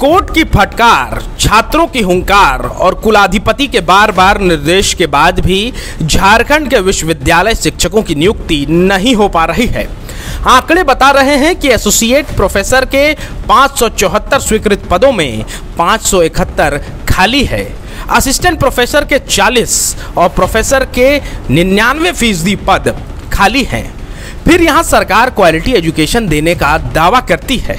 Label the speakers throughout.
Speaker 1: Court की फटकार, छात्रों की हुंकार और कुलाधिपति के बार बार निर्देश के बाद भी झारखंड के विश्वविद्यालय शिक्षकों की नियुक्ति नहीं हो पा रही है। आंकड़े बता रहे हैं कि एसोसिएट प्रोफेसर के 574 स्वीकृत पदों में 571 खाली है, असिस्टेंट प्रोफेसर के 40 और प्रोफेसर के 99% पद खाली हैं। फिर यहाँ सरकार क्वालिटी एजुकेशन देने का दावा करती है,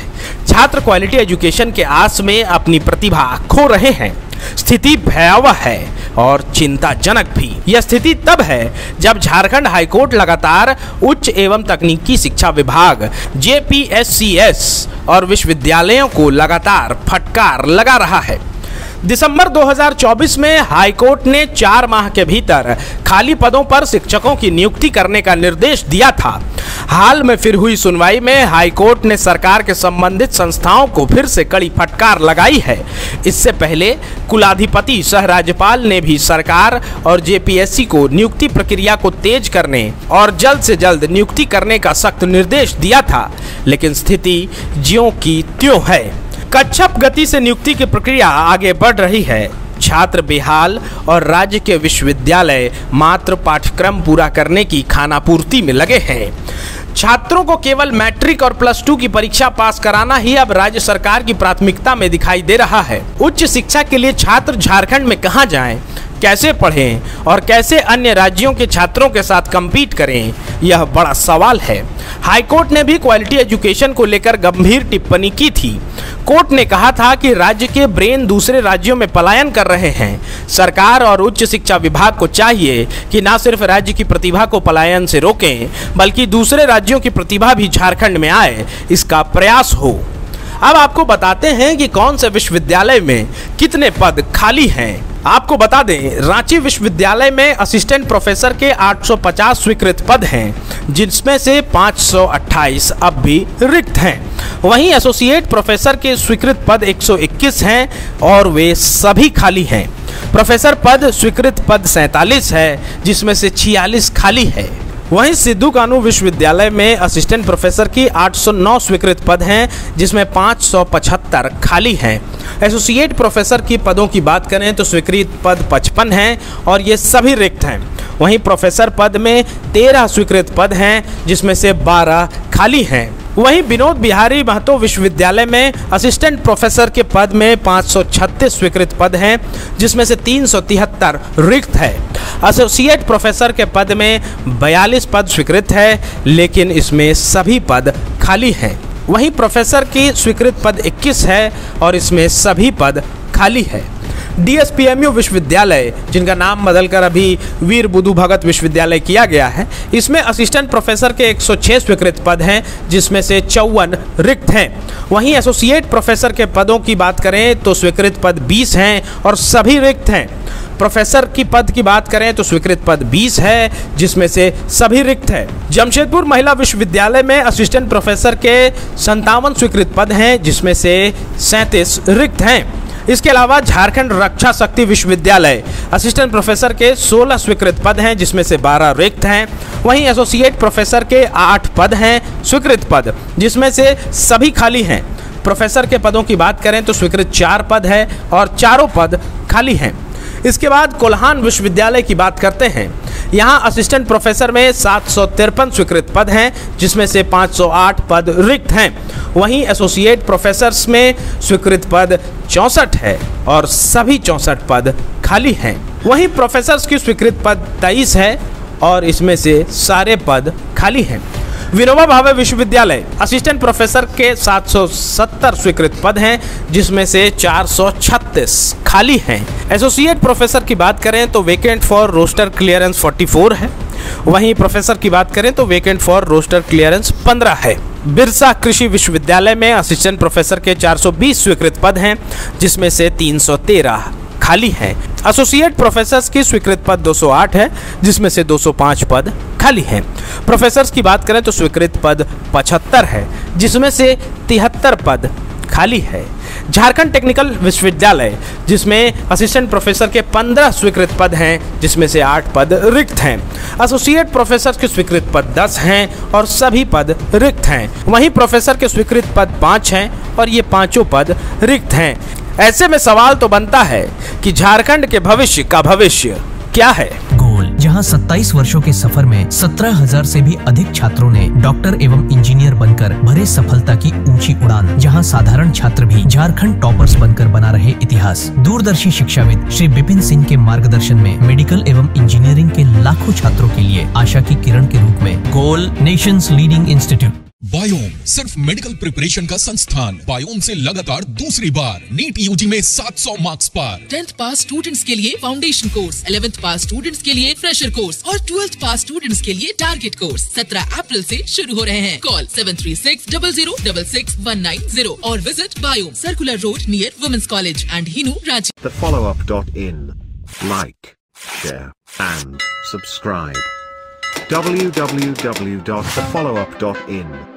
Speaker 1: छात्र क्वालिटी एजुकेशन के आस में अपनी प्रतिभा खो रहे हैं। स्थिति भयावह है और चिंताजनक भी। यह स्थिति तब है जब झारखंड हाईकोर्ट लगातार उच्च एवं तकनीकी शिक्षा विभाग JPSCS और विश्वविद्यालयों को लगातार फटकार लगा रहा है। दिसंबर 2024 में हाईकोर्ट ने 4 माह के भीतर खाली पदों पर शिक्षकों की नियुक्ति करने का निर्देश दिया था। हाल में फिर हुई सुनवाई में हाईकोर्ट ने सरकार के संबंधित संस्थाओं को फिर से कड़ी फटकार लगाई है। इससे पहले कुलाधिपति सह राज्यपाल ने भी सरकार और JPSC को नियुक्ति प्रक्रिया को तेज करने और जल्द से जल्द नियुक्ति करने का सख्त निर्देश दिया था, लेकिन स्थिति ज्यों की त्यों है। कच्छप गति से नियुक्ति की प्रक्रिया आगे बढ़ रही है। छात्र बेहाल और राज्य के विश्वविद्यालय मात्र पाठ्यक्रम पूरा करने की खानापूर्ति में लगे हैं। छात्रों को केवल मैट्रिक और +2 की परीक्षा पास कराना ही अब राज्य सरकार की प्राथमिकता में दिखाई दे रहा है। उच्च शिक्षा के लिए छात्र झारखंड में कहां जाएं, कैसे पढ़ें और कैसे अन्य राज्यों के छात्रों के साथ कम्पीट करें, यह बड़ा सवाल है। हाईकोर्ट ने भी क्वालिटी एजुकेशन को लेकर गंभीर टिप्पणी की थी। कोर्ट ने कहा था कि राज्य के ब्रेन दूसरे राज्यों में पलायन कर रहे हैं। सरकार और उच्च शिक्षा विभाग को चाहिए कि न सिर्फ राज्य की प्रतिभा को पलायन से रोकें, बल्कि दूसरे राज्यों की प्रतिभा भी झारखंड में आए, इसका प्रयास हो। अब आपको बताते हैं कि कौन से विश्वविद्यालय में कितने पद खाली हैं। आपको बता दें, रांची विश्वविद्यालय में असिस्टेंट प्रोफेसर के 850 स्वीकृत पद हैं, जिसमें से 528 अब भी रिक्त हैं। वहीं एसोसिएट प्रोफेसर के स्वीकृत पद 121 हैं और वे सभी खाली हैं। प्रोफेसर पद स्वीकृत पद 47 है, जिसमें से 46 खाली है। वहीं सिद्धू कानू विश्वविद्यालय में असिस्टेंट प्रोफेसर की 809 स्वीकृत पद हैं, जिसमें 575 खाली हैं। एसोसिएट प्रोफेसर की पदों की बात करें तो स्वीकृत पद 55 हैं और ये सभी रिक्त हैं। वहीं प्रोफेसर पद में 13 स्वीकृत पद हैं, जिसमें से 12 खाली हैं। वहीं विनोद बिहारी महतो विश्वविद्यालय में असिस्टेंट प्रोफेसर के पद में 536 स्वीकृत पद हैं, जिसमें से 373 रिक्त है। एसोसिएट प्रोफेसर के पद में 42 पद स्वीकृत है, लेकिन इसमें सभी पद खाली हैं। वहीं प्रोफेसर की स्वीकृत पद 21 है और इसमें सभी पद खाली है। DSPMU विश्वविद्यालय, जिनका नाम बदलकर अभी वीर बुधु भगत विश्वविद्यालय किया गया है, इसमें असिस्टेंट प्रोफेसर के 106 स्वीकृत पद हैं, जिसमें से 54 रिक्त हैं। वहीं एसोसिएट प्रोफेसर के पदों की बात करें तो स्वीकृत पद 20 हैं और सभी रिक्त हैं। प्रोफेसर की पद की बात करें तो स्वीकृत पद 20 है, जिसमें से सभी रिक्त है। जमशेदपुर महिला विश्वविद्यालय में असिस्टेंट प्रोफेसर के 57 स्वीकृत पद हैं, जिसमें से 37 रिक्त हैं। इसके अलावा झारखंड रक्षा शक्ति विश्वविद्यालय असिस्टेंट प्रोफेसर के 16 स्वीकृत पद हैं, जिसमें से 12 रिक्त हैं। वहीं एसोसिएट प्रोफेसर के 8 पद हैं स्वीकृत पद, जिसमें से सभी खाली हैं। प्रोफेसर के पदों की बात करें तो स्वीकृत 4 पद है और चारों पद खाली हैं। इसके बाद कोल्हान विश्वविद्यालय की बात करते हैं। यहाँ असिस्टेंट प्रोफेसर में 753 स्वीकृत पद हैं, जिसमें से 508 पद रिक्त हैं। वहीं एसोसिएट प्रोफेसर्स में स्वीकृत पद 64 है और सभी 64 पद खाली हैं। वहीं प्रोफेसर्स की स्वीकृत पद 23 है और इसमें से सारे पद खाली हैं। विनोबा भावे विश्वविद्यालय असिस्टेंट प्रोफेसर के 770 स्वीकृत पद हैं, जिसमें से 436 खाली हैं। एसोसिएट प्रोफेसर की बात करें तो वेकेंट फॉर रोस्टर क्लियरेंस 44 है। वहीं प्रोफेसर की बात करें तो वेकेंट फॉर रोस्टर क्लियरेंस 15 है। बिरसा कृषि विश्वविद्यालय में असिस्टेंट प्रोफेसर के 420 स्वीकृत पद हैं, जिसमें से 313 खाली हैं। एसोसिएट प्रोफेसर्स की स्वीकृत पद 208 है, जिसमें से 205 पद खाली हैं। प्रोफेसर्स की बात करें तो स्वीकृत पद 75 है, जिसमें से 73 पद खाली है। झारखंड टेक्निकल विश्वविद्यालय, जिसमें असिस्टेंट प्रोफेसर के 15 स्वीकृत पद हैं, जिसमें से 8 पद रिक्त हैं। एसोसिएट प्रोफेसर के स्वीकृत पद 10 हैं और सभी पद रिक्त हैं। वहीं प्रोफेसर के स्वीकृत पद 5 हैं और ये पांचों पद रिक्त हैं। ऐसे में सवाल तो बनता है कि झारखंड के भविष्य का भविष्य क्या है?
Speaker 2: गोल, जहां 27 वर्षों के सफर में 17,000 से भी अधिक छात्रों ने डॉक्टर एवं इंजीनियर बनकर भरे सफलता की ऊंची उड़ान, जहां साधारण छात्र भी झारखंड टॉपर्स बनकर बना रहे इतिहास। दूरदर्शी शिक्षाविद श्री विपिन सिंह के मार्गदर्शन में मेडिकल एवं इंजीनियरिंग के लाखों छात्रों के लिए आशा की किरण के रूप में गोल, नेशंस लीडिंग इंस्टीट्यूट।
Speaker 3: बायोम सिर्फ मेडिकल प्रिपरेशन का संस्थान। बायोम से लगातार दूसरी बार नीट यूजी में 700 मार्क्स पार।
Speaker 4: 10th पास स्टूडेंट्स के लिए फाउंडेशन कोर्स, 11th पास स्टूडेंट्स के लिए फ्रेशर कोर्स और 12th पास स्टूडेंट्स के लिए टारगेट कोर्स 17 अप्रैल से शुरू हो रहे हैं। कॉल 7360066190 और visit Biome, circular road near women's college and Hinoo, Ranchi.
Speaker 5: TheFollowUp.in. Like, share and subscribe. www.thefollowup.in